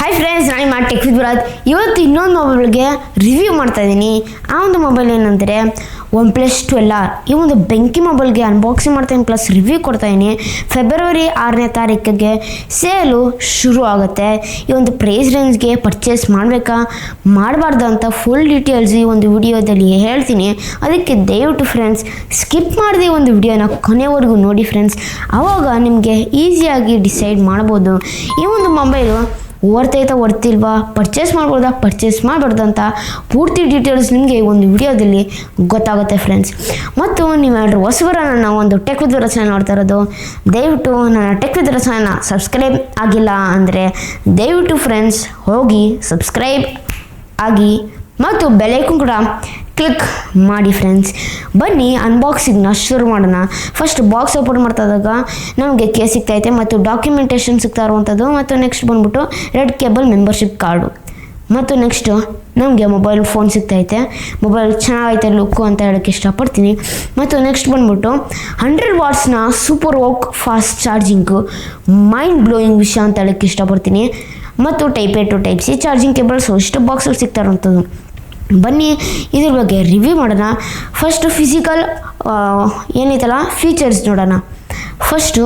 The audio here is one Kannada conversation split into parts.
ಹಾಯ್ ಫ್ರೆಂಡ್ಸ್, ನಾನು ನಿಮ್ಮ ಟೆಕ್ ವಿತ್ ಬರಾತ್. ಇವತ್ತು ಇನ್ನೊಂದು ಮೊಬೈಲ್ಗೆ ರಿವ್ಯೂ ಮಾಡ್ತಾ ಇದ್ದೀನಿ. ಆ ಒಂದು ಮೊಬೈಲ್ ಏನಂದರೆ OnePlus 12R. ಈ ಒಂದು ಬೆಂಕಿ ಮೊಬೈಲ್ಗೆ ಅನ್ಬಾಕ್ಸಿಂಗ್ ಮಾಡ್ತಾಯಿದ್ದೀನಿ ಪ್ಲಸ್ ರಿವ್ಯೂ ಕೊಡ್ತಾಯಿದ್ದೀನಿ. ಫೆಬ್ರವರಿ 6ನೇ ತಾರೀಕಿಗೆ ಸೇಲು ಶುರು ಆಗುತ್ತೆ. ಈ ಒಂದು ಪ್ರೈಸ್ ರೇಂಜ್ಗೆ ಪರ್ಚೇಸ್ ಮಾಡಬೇಕಾ ಮಾಡಬಾರ್ದು ಅಂತ ಫುಲ್ ಡೀಟೇಲ್ಸ್ ಈ ಒಂದು ವಿಡಿಯೋದಲ್ಲಿ ಹೇಳ್ತೀನಿ. ಅದಕ್ಕೆ ದಯವಿಟ್ಟು ಫ್ರೆಂಡ್ಸ್ ಸ್ಕಿಪ್ ಮಾಡದೆ ಒಂದು ವಿಡಿಯೋನ ಕೊನೆವರೆಗೂ ನೋಡಿ ಫ್ರೆಂಡ್ಸ್. ಆವಾಗ ನಿಮಗೆ ಈಸಿಯಾಗಿ ಡಿಸೈಡ್ ಮಾಡ್ಬೋದು ಈ ಒಂದು ಮೊಬೈಲು ಓರ್ತೈತಾ ಓರ್ತಿಲ್ವಾ, ಪರ್ಚೇಸ್ ಮಾಡ್ಬೋದಾ ಪರ್ಚೇಸ್ ಮಾಡಬಾರ್ದು ಅಂತ ಪೂರ್ತಿ ಡೀಟೇಲ್ಸ್ ನಿಮಗೆ ಈ ಒಂದು ವಿಡಿಯೋದಲ್ಲಿ ಗೊತ್ತಾಗುತ್ತೆ ಫ್ರೆಂಡ್ಸ್. ಮತ್ತು ನೀವೆಲ್ಲರೂ ಹೊಸಬರ ನನ್ನ ಒಂದು ಟೆಕ್ ವಿತ್ ಚಾನಲ್ ನೋಡ್ತಾ ಇರೋದು, ದಯವಿಟ್ಟು ನನ್ನ ಟೆಕ್ ವಿತ್ ಚಾನಲ್ನ ಸಬ್ಸ್ಕ್ರೈಬ್ ಆಗಿಲ್ಲ ಅಂದರೆ ದಯವಿಟ್ಟು ಫ್ರೆಂಡ್ಸ್ ಹೋಗಿ ಸಬ್ಸ್ಕ್ರೈಬ್ ಆಗಿ ಮತ್ತು ಬೆಲ್ ಐಕಾನ್ ಕೂಡ ಕ್ಲಿಕ್ ಮಾಡಿ ಫ್ರೆಂಡ್ಸ್. ಬನ್ನಿ ಅನ್ಬಾಕ್ಸಿಂಗ್ನ ಶುರು ಮಾಡೋಣ. ಫಸ್ಟ್ ಬಾಕ್ಸ್ ಓಪನ್ ಮಾಡ್ತಾ ಇದ್ದಾಗ ನಮಗೆ ಕೇಸ್ ಸಿಗ್ತೈತೆ ಮತ್ತು ಡಾಕ್ಯುಮೆಂಟೇಷನ್ ಸಿಗ್ತಾ ಇರುವಂಥದ್ದು. ಮತ್ತು ನೆಕ್ಸ್ಟ್ ಬಂದ್ಬಿಟ್ಟು ರೆಡ್ ಕೇಬಲ್ ಮೆಂಬರ್ಶಿಪ್ ಕಾರ್ಡು. ಮತ್ತು ನೆಕ್ಸ್ಟು ನಮಗೆ ಮೊಬೈಲ್ ಫೋನ್ ಸಿಗ್ತೈತೆ. ಮೊಬೈಲ್ ಚೆನ್ನಾಗೈತೆ ಲುಕ್ಕು ಅಂತ ಹೇಳೋಕ್ಕೆ ಇಷ್ಟಪಡ್ತೀನಿ. ಮತ್ತು ನೆಕ್ಸ್ಟ್ ಬಂದ್ಬಿಟ್ಟು 100 ವಾಟ್ಸ್ನ super VOOC fast charging, mind blowing ವಿಷಯ ಅಂತ ಹೇಳೋಕ್ಕೆ ಇಷ್ಟಪಡ್ತೀನಿ. ಮತ್ತು type A to type C charging cables ಇಷ್ಟು ಬಾಕ್ಸಲ್ಲಿ ಸಿಗ್ತಾ ಇರೋಂಥದ್ದು. ಬನ್ನಿ ಇದ್ರ ಬಗ್ಗೆ ರಿವ್ಯೂ ಮಾಡೋಣ. ಫಸ್ಟು ಫಿಸಿಕಲ್ ಏನೈತಲ್ಲ ಫೀಚರ್ಸ್ ನೋಡೋಣ. ಫಸ್ಟು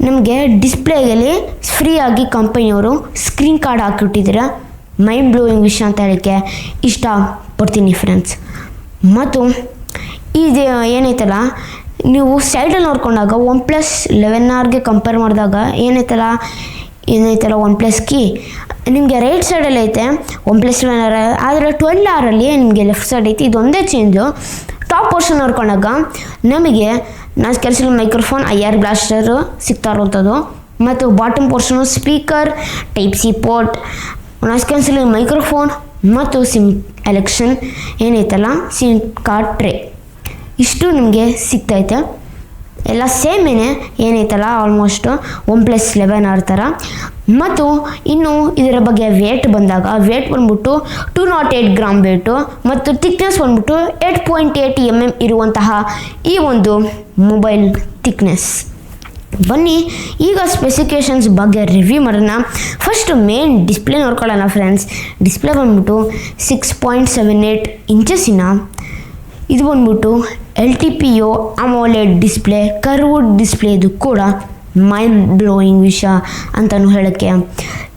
ನಮಗೆ ಡಿಸ್ಪ್ಲೇಯಲ್ಲಿ ಫ್ರೀಯಾಗಿ ಕಂಪನಿಯವರು ಸ್ಕ್ರೀನ್ ಕಾರ್ಡ್ ಹಾಕಿಬಿಟ್ಟಿದ್ದೀರಾ. ಮೈಂಡ್ ಬ್ಲೋಯಿಂಗ್ ವಿಷಯ ಅಂತ ಹೇಳೋಕ್ಕೆ ಇಷ್ಟಪಡ್ತೀನಿ ಫ್ರೆಂಡ್ಸ್. ಮತ್ತು ಇದು ಏನೈತಲ್ಲ ನೀವು ಸೈಡಲ್ಲಿ ನೋಡ್ಕೊಂಡಾಗ OnePlus 11Rಗೆ ಕಂಪೇರ್ ಮಾಡಿದಾಗ ಏನೈತಲ್ಲ OnePlus ಕೀ ನಿಮಗೆ ರೈಟ್ ಸೈಡಲ್ಲಿ ಐತೆ OnePlus 11R. ಆದರೆ 12ರಲ್ಲಿ ನಿಮಗೆ ಲೆಫ್ಟ್ ಸೈಡ್ ಐತಿ. ಇದೊಂದೇ ಚೇಂಜು. ಟಾಪ್ ಪೋರ್ಷನ್ ನೋಡ್ಕೊಂಡಾಗ ನಮಗೆ ಕೆಲಸ ಮೈಕ್ರೋಫೋನ್ IR ಬ್ಲಾಸ್ಟರು ಸಿಗ್ತಾ ಇರುವಂಥದ್ದು. ಮತ್ತು bottom portion speaker, type C port, ಕೆಲಸಲ್ಲಿ ಮೈಕ್ರೋಫೋನ್ ಮತ್ತು ಸಿಮ್ ಎಲೆಕ್ಷನ್ ಏನೈತಲ್ಲ ಸಿಮ್ ಕಾರ್ಡ್ ಟ್ರೇ ಇಷ್ಟು ನಿಮಗೆ ಸಿಗ್ತೈತೆ. ಎಲ್ಲ ಸೇಮೇನೆ ಏನೈತಲ್ಲ ಆಲ್ಮೋಸ್ಟು OnePlus 11R ಥರ. ಮತ್ತು ಇನ್ನು ಇದರ ಬಗ್ಗೆ ವೇಟ್ ಬಂದಾಗ ವೇಟ್ ಬಂದ್ಬಿಟ್ಟು 208 ಗ್ರಾಮ್ ವೇಟು ಮತ್ತು ಥಿಕ್ನೆಸ್ ಬಂದ್ಬಿಟ್ಟು 8.8 mm ಇರುವಂತಹ ಈ ಒಂದು ಮೊಬೈಲ್ ಥಿಕ್ನೆಸ್. ಬನ್ನಿ ಈಗ ಸ್ಪೆಸಿಫಿಕೇಷನ್ಸ್ ಬಗ್ಗೆ ರಿವ್ಯೂ ಮಾಡೋಣ. ಫಸ್ಟ್ ಮೇನ್ ಡಿಸ್ಪ್ಲೇ ನೋಡ್ಕೊಳ್ಳೋಣ ಫ್ರೆಂಡ್ಸ್. ಡಿಸ್ಪ್ಲೇ ಬಂದ್ಬಿಟ್ಟು 6.78 ಇಂಚಸ್ಸಿನ ಇದು ಬಂದ್ಬಿಟ್ಟು LTPO AMOLED display, curved display. ಇದು ಕೂಡ ಮೈಂಡ್ ಬ್ಲೋಯಿಂಗ್ ವಿಷಯ ಅಂತಲೂ ಹೇಳೋಕ್ಕೆ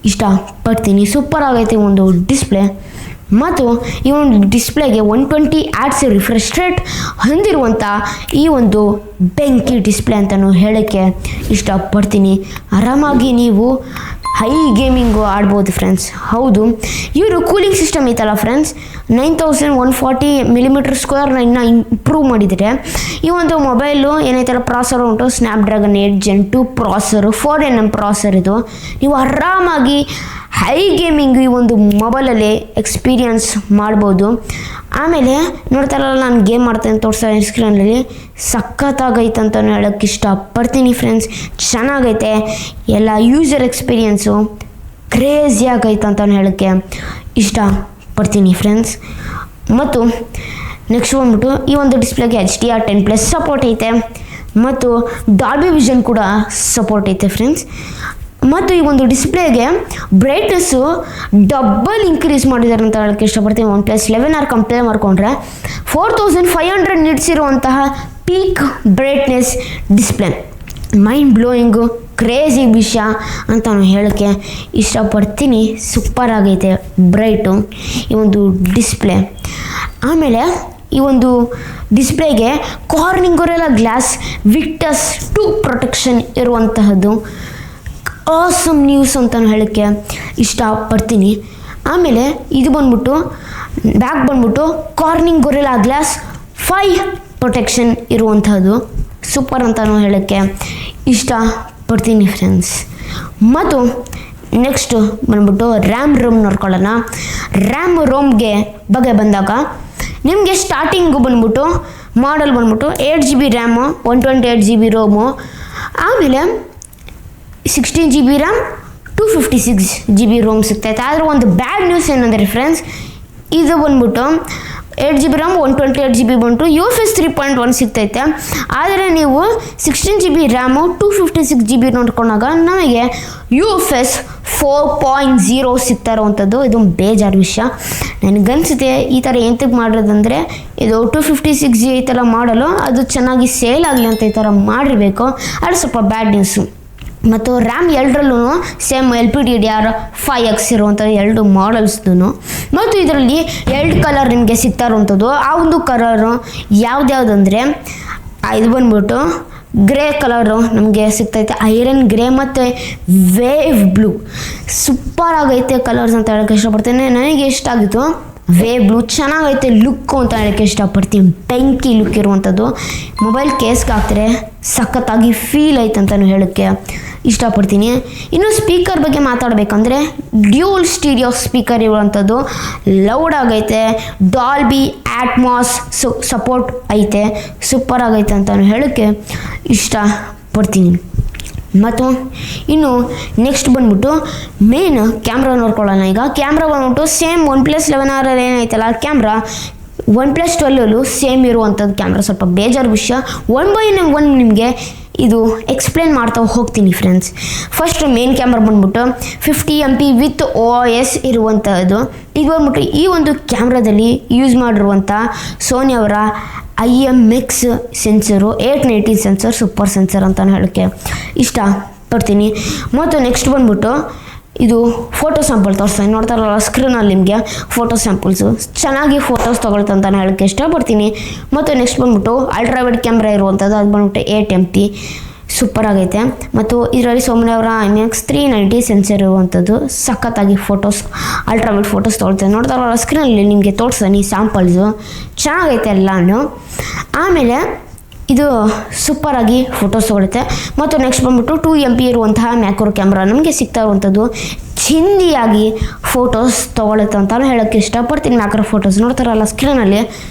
ಇಷ್ಟಪಡ್ತೀನಿ. ಸೂಪರ್ ಆಗೈತೆ ಒಂದು ಡಿಸ್ಪ್ಲೇ. ಮತ್ತು ಈ ಒಂದು ಡಿಸ್ಪ್ಲೇಗೆ 120 Hz ರಿಫ್ರೆಶ್ ರೇಟ್ ಹೊಂದಿರುವಂಥ ಈ ಒಂದು ಬೆಂಕಿ ಡಿಸ್ಪ್ಲೇ ಅಂತಲೂ ಹೇಳೋಕ್ಕೆ ಇಷ್ಟಪಡ್ತೀನಿ. ಆರಾಮಾಗಿ ನೀವು ಹೈ ಗೇಮಿಂಗು ಆಡ್ಬೋದು ಫ್ರೆಂಡ್ಸ್. ಹೌದು, ಇವರು ಕೂಲಿಂಗ್ ಸಿಸ್ಟಮ್ ಐತಲ್ಲ ಫ್ರೆಂಡ್ಸ್ 9140 mm² ಇನ್ನೂ ಇಂಪ್ರೂವ್ ಮಾಡಿದರೆ ಈ ಒಂದು ಮೊಬೈಲು ಏನೈತಲ್ಲ ಪ್ರಾಸೆಸರ್ ಉಂಟು ಸ್ನ್ಯಾಪ್ಡ್ರ್ಯಾಗನ್ 8 Gen 2 ಪ್ರಾಸೆಸರು, 4nm ಪ್ರಾಸೆಸರ್. ಇದು ನೀವು ಆರಾಮಾಗಿ ಹೈ ಗೇಮಿಂಗ್ ಈ ಒಂದು ಮೊಬೈಲಲ್ಲಿ ಎಕ್ಸ್ಪೀರಿಯನ್ಸ್ ಮಾಡ್ಬೋದು. ಆಮೇಲೆ ನೋಡ್ತಾರಲ್ಲ ನಾನು ಗೇಮ್ ಮಾಡ್ತೇನೆ ತೋರಿಸ್ತಾ ಸ್ಕ್ರೀನಲ್ಲಿ ಸಖತ್ತಾಗೈತೆ ಅಂತಲೂ ಹೇಳೋಕ್ಕೆ ಇಷ್ಟಪಡ್ತೀನಿ ಫ್ರೆಂಡ್ಸ್. ಚೆನ್ನಾಗೈತೆ ಎಲ್ಲ ಯೂಸರ್ ಎಕ್ಸ್ಪೀರಿಯನ್ಸು ಕ್ರೇಜಿ ಆಗೈತೆ ಅಂತಲೂ ಹೇಳೋಕ್ಕೆ ಇಷ್ಟಪಡ್ತೀನಿ ಫ್ರೆಂಡ್ಸ್. ಮತ್ತು ನೆಕ್ಸ್ಟ್ ಬಂದ್ಬಿಟ್ಟು ಈ ಒಂದು ಡಿಸ್ಪ್ಲೇಗೆ HDR10+ ಸಪೋರ್ಟ್ ಐತೆ ಮತ್ತು ಡಾಲ್ಬಿ ವಿಷನ್ ಕೂಡ ಸಪೋರ್ಟ್ ಐತೆ ಫ್ರೆಂಡ್ಸ್. ಮತ್ತು ಈ ಒಂದು ಡಿಸ್ಪ್ಲೇಗೆ ಬ್ರೈಟ್ನೆಸ್ಸು ಡಬಲ್ ಇನ್ಕ್ರೀಸ್ ಮಾಡಿದ್ದಾರೆ ಅಂತ ಹೇಳೋಕ್ಕೆ ಇಷ್ಟಪಡ್ತೀನಿ. OnePlus 11R ಕಂಪೇರ್ ಮಾಡಿಕೊಂಡ್ರೆ 4500 ನಿಟ್ಸ್ ಇರುವಂತಹ peak brightness display. Mind blowing crazy ವಿಷಯ ಅಂತಲೂ ಹೇಳೋಕ್ಕೆ ಇಷ್ಟಪಡ್ತೀನಿ. ಸೂಪರ್ ಆಗೈತೆ ಬ್ರೈಟು ಈ ಒಂದು ಡಿಸ್ಪ್ಲೇ. ಆಮೇಲೆ ಈ ಒಂದು ಡಿಸ್ಪ್ಲೇಗೆ Corning Gorilla Glass Victus 2 protection ಇರುವಂತಹದ್ದು ಆಸಮ್ ನ್ಯೂಸ್ ಅಂತಲೂ ಹೇಳೋಕ್ಕೆ ಇಷ್ಟಪಡ್ತೀನಿ. ಆಮೇಲೆ ಇದು ಬಂದ್ಬಿಟ್ಟು ಬ್ಯಾಕ್ ಬಂದ್ಬಿಟ್ಟು ಕಾರ್ನಿಂಗ್ ಗೊರಿಲ್ಲಾ ಗ್ಲಾಸ್ 5 ಪ್ರೊಟೆಕ್ಷನ್ ಇರುವಂಥದ್ದು ಸೂಪರ್ ಅಂತಲೂ ಹೇಳೋಕ್ಕೆ ಇಷ್ಟಪಡ್ತೀನಿ ಫ್ರೆಂಡ್ಸ್. ಮತ್ತು ನೆಕ್ಸ್ಟು ಬಂದ್ಬಿಟ್ಟು ರ್ಯಾಮ್ ನೋಡ್ಕೊಳ್ಳೋಣ. ರ್ಯಾಮ್ಗೆ ಬಗ್ಗೆ ಬಂದಾಗ ನಿಮಗೆ ಸ್ಟಾರ್ಟಿಂಗು ಬಂದ್ಬಿಟ್ಟು ಮಾಡಲ್ ಬಂದ್ಬಿಟ್ಟು 8 GB ರ್ಯಾಮು, 128 GB ರೋಮು. ಆಮೇಲೆ 16 GB ರ್ಯಾಮ್, 256 GB ರೋಮ್ ಸಿಗ್ತೈತೆ. ಆದರೆ ಒಂದು ಬ್ಯಾಡ್ ನ್ಯೂಸ್ ಏನಂದರೆ ಫ್ರೆಂಡ್ಸ್ ಇದು ಬಂದ್ಬಿಟ್ಟು 8 GB RAM 128 GB ಬಂತು UFS 3.1 ಸಿಗ್ತೈತೆ. ಆದರೆ ನೀವು 16 GB ರ್ಯಾಮು 256 GB ನೋಡ್ಕೊಂಡಾಗ ನಮಗೆ UFS 4.0 ಸಿಗ್ತಾ ಇರೋವಂಥದ್ದು. ಇದು ಬೇಜಾರು ವಿಷಯ. ನನಗನ್ಸುತ್ತೆ ಈ ಥರ ಎಂತಕ್ಕೆ ಮಾಡೋದಂದರೆ ಇದು 256 GB ಈ ಥರ ಮಾಡಲು ಅದು ಚೆನ್ನಾಗಿ ಸೇಲ್ ಆಗಲಿ ಅಂತ ಈ ಥರ ಮಾಡಿರಬೇಕು. ಅದು ಸ್ವಲ್ಪ ಬ್ಯಾಡ್ ನ್ಯೂಸು. ಮತ್ತು ರ್ಯಾಮ್ ಎರಡರಲ್ಲೂ ಸೇಮ್ LPDDR5X ಇರುವಂಥ 2 ಮಾಡಲ್ಸ್ದು. ಮತ್ತು ಇದರಲ್ಲಿ 2 ಕಲರ್ ನಿಮಗೆ ಸಿಗ್ತಾ ಇರುವಂಥದ್ದು. ಆ ಒಂದು ಕಲರು ಯಾವುದ್ಯಾವುದಂದರೆ ಇದು ಬಂದ್ಬಿಟ್ಟು ಗ್ರೇ ಕಲರು ನಮಗೆ ಸಿಗ್ತೈತೆ, ಐರನ್ ಗ್ರೇ ಮತ್ತು ವೇವ್ ಬ್ಲೂ. ಸೂಪರ್ ಆಗೈತೆ ಕಲರ್ಸ್ ಅಂತ ಹೇಳೋಕ್ಕೆ ಇಷ್ಟಪಡ್ತೇನೆ. ನನಗೆ ಇಷ್ಟ ಆಗಿತ್ತು ವೇವ್ ಬ್ಲೂ, ಚೆನ್ನಾಗೈತೆ ಲುಕ್ಕು ಅಂತ ಹೇಳೋಕ್ಕೆ ಇಷ್ಟಪಡ್ತೀನಿ. ಬೆಂಕಿ ಲುಕ್ ಇರುವಂಥದ್ದು. ಮೊಬೈಲ್ ಕೇಸ್ಗೆ ಹಾಕ್ತಾರೆ ಸಖತ್ತಾಗಿ ಫೀಲ್ ಐತೆ ಅಂತಲೂ ಹೇಳೋಕ್ಕೆ ಇಷ್ಟಪಡ್ತೀನಿ. ಇನ್ನು ಸ್ಪೀಕರ್ ಬಗ್ಗೆ ಮಾತಾಡಬೇಕಂದ್ರೆ ಡ್ಯೂಲ್ ಸ್ಟೀರಿಯೋ ಸ್ಪೀಕರ್ ಇರುವಂಥದ್ದು, ಲೌಡ್ ಆಗೈತೆ, ಡಾಲ್ಬಿ ಆಟ್ಮಾಸ್ ಸಪೋರ್ಟ್ ಐತೆ, ಸೂಪರ್ ಆಗೈತೆ ಅಂತಲೂ ಹೇಳೋಕ್ಕೆ ಇಷ್ಟಪಡ್ತೀನಿ. ಮತ್ತು ಇನ್ನು ನೆಕ್ಸ್ಟ್ ಬಂದ್ಬಿಟ್ಟು ಮೇನ್ ಕ್ಯಾಮ್ರಾ ನೋಡ್ಕೊಳ್ಳೋಣ. ಈಗ ಕ್ಯಾಮ್ರಾ ಬಂದ್ಬಿಟ್ಟು ಸೇಮ್ OnePlus 11R ಏನೈತಲ್ಲ ಕ್ಯಾಮ್ರಾ OnePlus 12 ಸೇಮ್ ಇರುವಂಥದ್ದು ಕ್ಯಾಮ್ರಾ. ಸ್ವಲ್ಪ ಬೇಜಾರು ವಿಷಯ. 1 by 1 ನಿಮಗೆ ಇದು ಎಕ್ಸ್ಪ್ಲೇನ್ ಮಾಡ್ತಾ ಹೋಗ್ತೀನಿ ಫ್ರೆಂಡ್ಸ್. ಫಸ್ಟ್ ಮೇನ್ ಕ್ಯಾಮ್ರಾ ಬಂದ್ಬಿಟ್ಟು 50 MP ವಿತ್ OIS ಇರುವಂಥದ್ದು. ಇದು ಬಂದ್ಬಿಟ್ಟು ಈ ಒಂದು ಕ್ಯಾಮ್ರಾದಲ್ಲಿ ಯೂಸ್ ಮಾಡಿರುವಂಥ ಸೋನಿ ಅವರ IMX sensor 890 sensor, super sensor ಅಂತ ಹೇಳೋಕ್ಕೆ ಇಷ್ಟಪಡ್ತೀನಿ. ಮತ್ತು ನೆಕ್ಸ್ಟ್ ಬಂದ್ಬಿಟ್ಟು ಇದು ಫೋಟೋ ಸ್ಯಾಂಪಲ್ ತೋರಿಸ್ತೀನಿ. ನೋಡ್ತಾ ಇರೋಲ್ಲ ಸ್ಕ್ರೀನಲ್ಲಿ ನಿಮಗೆ ಫೋಟೋ ಸ್ಯಾಂಪಲ್ಸು, ಚೆನ್ನಾಗಿ ಫೋಟೋಸ್ ತೊಗೊಳ್ತಾ ಅಂತ ಹೇಳೋಕ್ಕೆ ಇಷ್ಟಪಡ್ತೀನಿ. ಮತ್ತು ನೆಕ್ಸ್ಟ್ ಬಂದ್ಬಿಟ್ಟು ಅಲ್ಟ್ರಾವೈಡ್ ಕ್ಯಾಮ್ರಾ ಇರುವಂಥದ್ದು, ಅದು ಬಂದ್ಬಿಟ್ಟು 8 MP, ಸೂಪರ್ ಆಗೈತೆ. ಮತ್ತು ಇದರಲ್ಲಿ ಸೋನಿ ಅವರ IMX 390 ಸೆನ್ಸರ್ ಇರುವಂಥದ್ದು, ಸಖತ್ತಾಗಿ ಫೋಟೋಸ್ ಅಲ್ಟ್ರಾವೈಡ್ ಫೋಟೋಸ್ ತೊಗೊಳ್ತೇನೆ. ನೋಡ್ತಾ ಇರೋಲ್ಲ ಸ್ಕ್ರೀನಲ್ಲಿ ನಿಮಗೆ ತೋರಿಸ್ತೀನಿ ಸ್ಯಾಂಪಲ್ಸು, ಚೆನ್ನಾಗೈತೆ ಎಲ್ಲನೂ. ಆಮೇಲೆ ಇದು ಸೂಪರಾಗಿ ಫೋಟೋಸ್ ತೊಗೊಳುತ್ತೆ. ಮತ್ತು ನೆಕ್ಸ್ಟ್ ಬಂದ್ಬಿಟ್ಟು 2 MP ಇರುವಂತಹ ಮ್ಯಾಕ್ರೋ ಕ್ಯಾಮ್ರಾ ನಮಗೆ ಸಿಗ್ತಾ ಇರುವಂಥದ್ದು, ಚಿಂದಿಯಾಗಿ ಫೋಟೋಸ್ ತೊಗೊಳುತ್ತೆ ಅಂತ ಹೇಳೋಕ್ಕೆ ಇಷ್ಟಪಡ್ತೀನಿ. ಮ್ಯಾಕ್ರೋ ಫೋಟೋಸ್ ನೋಡ್ತಾರಲ್ಲ ಸ್ಕ್ರೀನಲ್ಲಿ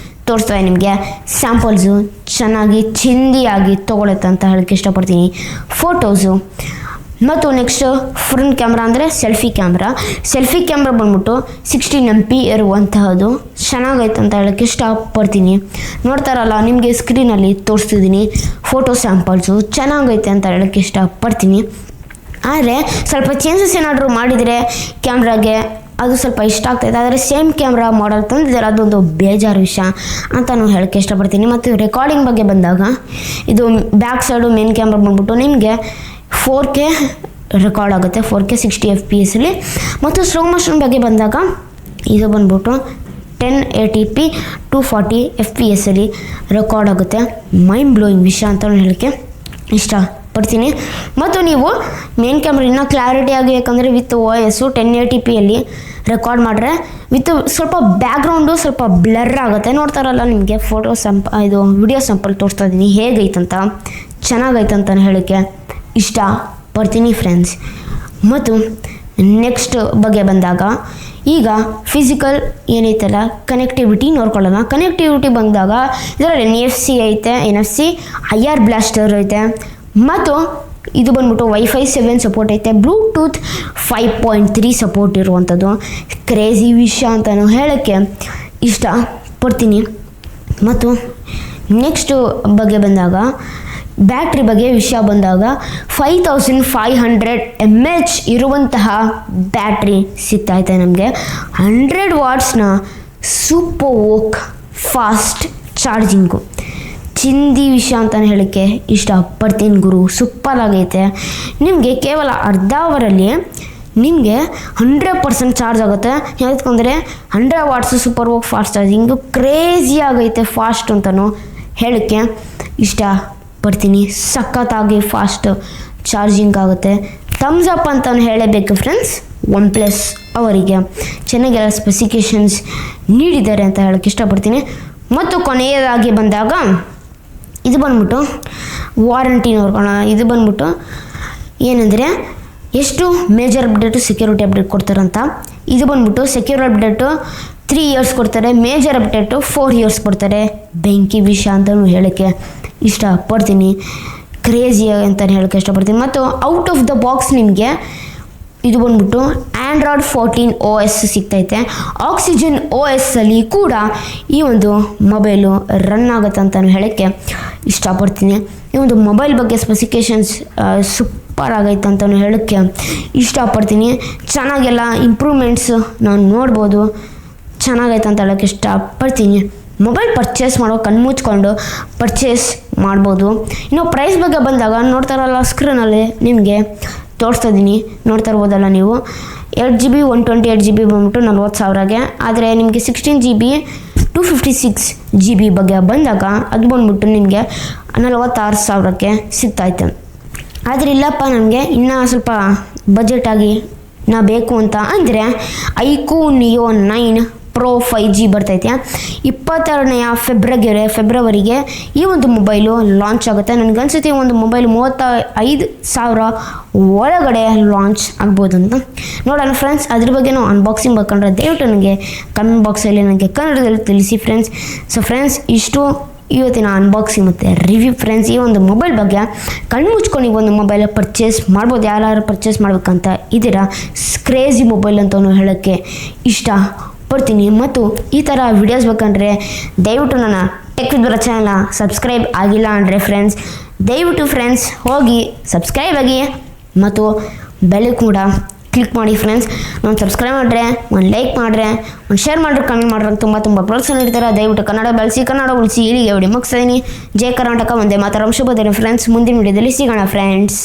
ತೋರಿಸ್ತಾರೆ ನಿಮಗೆ ಸ್ಯಾಂಪಲ್ಸು, ಚೆನ್ನಾಗಿ ಚಿಂದಿಯಾಗಿ ತೊಗೊಳುತ್ತೆ ಅಂತ ಹೇಳೋಕ್ಕೆ ಇಷ್ಟಪಡ್ತೀನಿ ಫೋಟೋಸು. ಮತ್ತು ನೆಕ್ಸ್ಟ್ ಫ್ರಂಟ್ ಕ್ಯಾಮ್ರಾ ಅಂದರೆ ಸೆಲ್ಫಿ ಕ್ಯಾಮ್ರಾ ಬಂದ್ಬಿಟ್ಟು 16 MP ಇರುವಂತಹದ್ದು, ಚೆನ್ನಾಗೈತೆ ಅಂತ ಹೇಳೋಕ್ಕೆ ಇಷ್ಟಪಡ್ತೀನಿ. ನೋಡ್ತಾರಲ್ಲ ನಿಮಗೆ ಸ್ಕ್ರೀನಲ್ಲಿ ತೋರಿಸ್ತಿದ್ದೀನಿ ಫೋಟೋ ಸ್ಯಾಂಪಲ್ಸು, ಚೆನ್ನಾಗೈತೆ ಅಂತ ಹೇಳೋಕ್ಕೆ ಇಷ್ಟಪಡ್ತೀನಿ. ಆದರೆ ಸ್ವಲ್ಪ ಚೇಂಜಸ್ ಏನಾದರೂ ಮಾಡಿದರೆ ಕ್ಯಾಮ್ರಾಗೆ ಅದು ಸ್ವಲ್ಪ ಇಷ್ಟ ಆಗ್ತಾಯಿದೆ. ಆದರೆ ಸೇಮ್ ಕ್ಯಾಮ್ರಾ ಮಾಡಲ್ ತಂದಿದ್ದಾರೆ, ಅದೊಂದು ಬೇಜಾರು ವಿಷಯ ಅಂತಲೂ ಹೇಳೋಕ್ಕೆ ಇಷ್ಟಪಡ್ತೀನಿ. ಮತ್ತು ರೆಕಾರ್ಡಿಂಗ್ ಬಗ್ಗೆ ಬಂದಾಗ ಇದು ಬ್ಯಾಕ್ ಸೈಡು ಮೇನ್ ಕ್ಯಾಮ್ರಾ ಬಂದ್ಬಿಟ್ಟು ನಿಮಗೆ 4K ರೆಕಾರ್ಡ್ ಆಗುತ್ತೆ, 4K 60 FPS. ಮತ್ತು ಸ್ಲೋ ಮೋಷನ್ ಬಗ್ಗೆ ಬಂದಾಗ ಇದು ಬಂದ್ಬಿಟ್ಟು 1080p 240 FPS ರೆಕಾರ್ಡ್ ಆಗುತ್ತೆ. ಮೈಂಡ್ ಬ್ಲೋಯಿಂಗ್ ವಿಷಯ ಅಂತ ಹೇಳೋಕ್ಕೆ ಇಷ್ಟಪಡ್ತೀನಿ. ಮತ್ತು ನೀವು ಮೇನ್ ಕ್ಯಾಮ್ರಾ ಇನ್ನೂ ಕ್ಲಾರಿಟಿ ಆಗಿ ಯಾಕಂದರೆ ವಿತ್ OIS 1080p ರೆಕಾರ್ಡ್ ಮಾಡಿದ್ರೆ ವಿತ್ ಸ್ವಲ್ಪ ಬ್ಯಾಕ್ಗ್ರೌಂಡು ಸ್ವಲ್ಪ ಬ್ಲರ್ ಆಗುತ್ತೆ. ನೋಡ್ತಾರಲ್ಲ ನಿಮಗೆ ಫೋಟೋ ಇದು ವಿಡಿಯೋ ಸ್ಯಾಂಪಲ್ ತೋರಿಸ್ತಾ ಇದ್ದೀನಿ ಹೇಗೈತಂತ, ಚೆನ್ನಾಗೈತಂತ ಹೇಳೋಕ್ಕೆ ಇಷ್ಟಪಡ್ತೀನಿ ಫ್ರೆಂಡ್ಸ್. ಮತ್ತು ನೆಕ್ಸ್ಟ್ ಬಗ್ಗೆ ಬಂದಾಗ ಈಗ ಫಿಸಿಕಲ್ ಏನೈತಲ್ಲ ಕನೆಕ್ಟಿವಿಟಿ ನೋಡ್ಕೊಳ್ಳೋಣ. ಕನೆಕ್ಟಿವಿಟಿ ಬಂದಾಗ ಇದರಲ್ಲಿ NFC ಐತೆ, NFC IR ಬ್ಲಾಸ್ಟರ್ ಐತೆ. ಮತ್ತು ಇದು ಬಂದ್ಬಿಟ್ಟು Wi-Fi 7 ಸಪೋರ್ಟ್ ಐತೆ, ಬ್ಲೂಟೂತ್ 5.3 ಸಪೋರ್ಟ್ ಇರುವಂಥದ್ದು, ಕ್ರೇಜಿ ವಿಷಯ ಅಂತಲೂ ಹೇಳೋಕ್ಕೆ ಇಷ್ಟಪಡ್ತೀನಿ. ಮತ್ತು ನೆಕ್ಸ್ಟ್ ಬಗ್ಗೆ ಬಂದಾಗ ಬ್ಯಾಟ್ರಿ ಬಗ್ಗೆ ವಿಷಯ ಬಂದಾಗ 5500 mAh ಇರುವಂತಹ ಬ್ಯಾಟ್ರಿ ಸಿಗ್ತಾಯಿದೆ ನಮಗೆ. 100 ವಾಟ್ಸ್ನ ಸೂಪರ್ ವೋಕ್ ಫಾಸ್ಟ್ ಚಾರ್ಜಿಂಗು, ಚಿಂದಿ ವಿಷಯ ಅಂತಲೇ ಹೇಳೋಕ್ಕೆ ಇಷ್ಟಪಡ್ತೀನಿ ಗುರು. ಸೂಪರ್ ಆಗೈತೆ. ನಿಮಗೆ ಕೇವಲ ಅರ್ಧ ಅವರಲ್ಲಿ ನಿಮಗೆ 100% ಚಾರ್ಜ್ ಆಗುತ್ತೆ. ಯಾಕಂದರೆ 100 watts super VOOC fast charging crazy ಆಗೈತೆ, ಫಾಸ್ಟ್ ಅಂತಲೂ ಹೇಳೋಕ್ಕೆ ಇಷ್ಟಪಡ್ತೀನಿ. ಸಖತ್ತಾಗಿ ಫಾಸ್ಟ್ ಚಾರ್ಜಿಂಗ್ ಆಗುತ್ತೆ. ಥಮ್ಸ್ ಅಪ್ ಅಂತಲೂ ಹೇಳಬೇಕು ಫ್ರೆಂಡ್ಸ್ OnePlus ಅವರಿಗೆ. ಚೆನ್ನಾಗೆಲ್ಲ ಸ್ಪೆಸಿಫಿಕೇಷನ್ಸ್ ನೀಡಿದ್ದಾರೆ ಅಂತ ಹೇಳೋಕ್ಕೆ ಇಷ್ಟಪಡ್ತೀನಿ. ಮತ್ತು ಕೊನೆಯದಾಗಿ ಬಂದಾಗ ಇದು ಬಂದ್ಬಿಟ್ಟು ವಾರಂಟಿ ನೋಡ್ಕೊಳ್ಳೋಣ. ಇದು ಬಂದ್ಬಿಟ್ಟು ಏನಂದರೆ ಎಷ್ಟು ಮೇಜರ್ ಅಪ್ಡೇಟು ಸೆಕ್ಯೂರಿಟಿ ಅಪ್ಡೇಟ್ ಕೊಡ್ತಾರಂತ. ಇದು ಬಂದ್ಬಿಟ್ಟು ಸೆಕ್ಯೂರ್ ಅಪ್ಡೇಟು 3 years ಕೊಡ್ತಾರೆ, ಮೇಜರ್ ಅಪ್ಡೇಟು 4 years ಕೊಡ್ತಾರೆ. ಬೆಂಕಿ ವಿಷಯ ಅಂತಲೂ ಹೇಳೋಕ್ಕೆ ಇಷ್ಟಪಡ್ತೀನಿ, ಕ್ರೇಜಿ ಅಂತಲೇ ಹೇಳೋಕ್ಕೆ ಇಷ್ಟಪಡ್ತೀನಿ. ಮತ್ತು ಔಟ್ ಆಫ್ ದ ಬಾಕ್ಸ್ ನಿಮಗೆ ಇದು ಬಂದ್ಬಿಟ್ಟು ಆ್ಯಂಡ್ರಾಯ್ಡ್ 14 OS ಸಿಗ್ತೈತೆ. ಆಕ್ಸಿಜನ್ OS ಅಲ್ಲಿ ಕೂಡ ಈ ಒಂದು ಮೊಬೈಲು ರನ್ ಆಗುತ್ತೆ ಅಂತ ಹೇಳೋಕ್ಕೆ ಇಷ್ಟಪಡ್ತೀನಿ. ಈ ಒಂದು ಮೊಬೈಲ್ ಬಗ್ಗೆ ಸ್ಪೆಸಿಫಿಕೇಷನ್ಸ್ ಸೂಪರ್ ಆಗೈತೆ ಅಂತ ಹೇಳೋಕ್ಕೆ ಇಷ್ಟಪಡ್ತೀನಿ. ಚೆನ್ನಾಗೆಲ್ಲ ಇಂಪ್ರೂವ್ಮೆಂಟ್ಸ್ ನಾವು ನೋಡ್ಬೋದು, ಚೆನ್ನಾಗೈತೆ ಅಂತ ಹೇಳೋಕ್ಕೆ ಇಷ್ಟಪಡ್ತೀನಿ. ಮೊಬೈಲ್ ಪರ್ಚೇಸ್ ಮಾಡೋ ಕಣ್ಮುಚ್ಕೊಂಡು ಪರ್ಚೇಸ್ ಮಾಡ್ಬೋದು. ಇನ್ನು ಪ್ರೈಸ್ ಬಗ್ಗೆ ಬಂದಾಗ ನೋಡ್ತಾರಲ್ಲ ಸ್ಕ್ರೀನಲ್ಲಿ ನಿಮಗೆ ತೋರಿಸ್ತಾ ಇದ್ದೀನಿ, ನೋಡ್ತಾ ಇರ್ಬೋದಲ್ಲ ನೀವು. 8GB 128GB ಬಂದ್ಬಿಟ್ಟು 40,000ಗೆ. ಆದರೆ ನಿಮಗೆ 16GB 256GB ಬಗ್ಗೆ ಬಂದಾಗ ಅದು ಬಂದ್ಬಿಟ್ಟು ನಿಮಗೆ 46,000ಕ್ಕೆ ಸಿಗ್ತಾಯಿತ್ತು. ಆದರೆ ಇಲ್ಲಪ್ಪ ನನಗೆ ಇನ್ನೂ ಸ್ವಲ್ಪ ಬಜೆಟಾಗಿ ನಾ ಬೇಕು ಅಂತ ಅಂದರೆ ಐಕ್ಯೂ ನಿಯೋ 9 Pro 5G ಬರ್ತೈತೆ. 22ನೇ ಫೆಬ್ರವರಿಗೆ ಈ ಒಂದು ಮೊಬೈಲು ಲಾಂಚ್ ಆಗುತ್ತೆ. ನನಗನ್ಸುತ್ತೆ ಈ ಒಂದು ಮೊಬೈಲ್ 35,000 ಒಳಗಡೆ ಲಾಂಚ್ ಆಗ್ಬೋದು ಅಂತ. ನೋಡೋಣ ಫ್ರೆಂಡ್ಸ್, ಅದ್ರ ಬಗ್ಗೆ ನಾವು ಅನ್ಬಾಕ್ಸಿಂಗ್ ಬೇಕಂದ್ರೆ ದಯವಿಟ್ಟು ನನಗೆ ಕಮೆಂಟ್ ಬಾಕ್ಸಲ್ಲಿ ನನಗೆ ಕನ್ನಡದಲ್ಲಿ ತಿಳಿಸಿ ಫ್ರೆಂಡ್ಸ್. ಸೊ ಫ್ರೆಂಡ್ಸ್, ಇಷ್ಟು ಇವತ್ತಿನ ಅನ್ಬಾಕ್ಸಿಂಗ್ ಮತ್ತು ರಿವ್ಯೂ ಫ್ರೆಂಡ್ಸ್. ಈ ಒಂದು ಮೊಬೈಲ್ ಬಗ್ಗೆ ಕಣ್ಣು ಮುಚ್ಕೊಂಡು ಈ ಒಂದು ಮೊಬೈಲ್ ಪರ್ಚೇಸ್ ಮಾಡ್ಬೋದು. ಯಾರು ಪರ್ಚೇಸ್ ಮಾಡ್ಬೇಕಂತ ಇದ್ದೀರಾ, ಕ್ರೇಜಿ ಮೊಬೈಲ್ ಅಂತಲೂ ಹೇಳೋಕ್ಕೆ ಇಷ್ಟ ಪಡ್ತೀನಿ. ಮತ್ತು ಈ ಥರ ವಿಡಿಯೋಸ್ ಬೇಕಂದರೆ ದಯವಿಟ್ಟು ನನ್ನ ಟೆಕ್ ವಿತ್ ಭರತ್ ಚಾನಲ್ನ ಸಬ್ಸ್ಕ್ರೈಬ್ ಆಗಿಲ್ಲ ಅಂದರೆ ಫ್ರೆಂಡ್ಸ್ ದಯವಿಟ್ಟು ಫ್ರೆಂಡ್ಸ್ ಹೋಗಿ ಸಬ್ಸ್ಕ್ರೈಬ್ ಆಗಿ ಮತ್ತು ಬೆಲ್ ಕೂಡ ಕ್ಲಿಕ್ ಮಾಡಿ ಫ್ರೆಂಡ್ಸ್. ನಾನು ಸಬ್ಸ್ಕ್ರೈಬ್ ಮಾಡಿದ್ರೆ, ಒಂದು ಲೈಕ್ ಮಾಡಿದ್ರೆ, ಒಂದು ಶೇರ್ ಮಾಡಿದ್ರೆ, ಕಮೆಂಟ್ ಮಾಡಿದ್ರೆ ತುಂಬ ಪ್ರೋತ್ಸಾಹ ನೀಡ್ತಾರೆ. ದಯವಿಟ್ಟು ಕನ್ನಡ ಬೆಳೆಸಿ, ಕನ್ನಡ ಉಳಿಸಿ. ಇಲ್ಲಿಗೆ ವಿಡಿಯೋ ಮುಗಿಸ್ತೀನಿ. ಜೈ ಕರ್ನಾಟಕ, ಒಂದೇ ಮಾತರಂ. ಶುಭ ದಿನ ಫ್ರೆಂಡ್ಸ್. ಮುಂದಿನ ವಿಡಿಯೋದಲ್ಲಿ ಸಿಗೋಣ ಫ್ರೆಂಡ್ಸ್.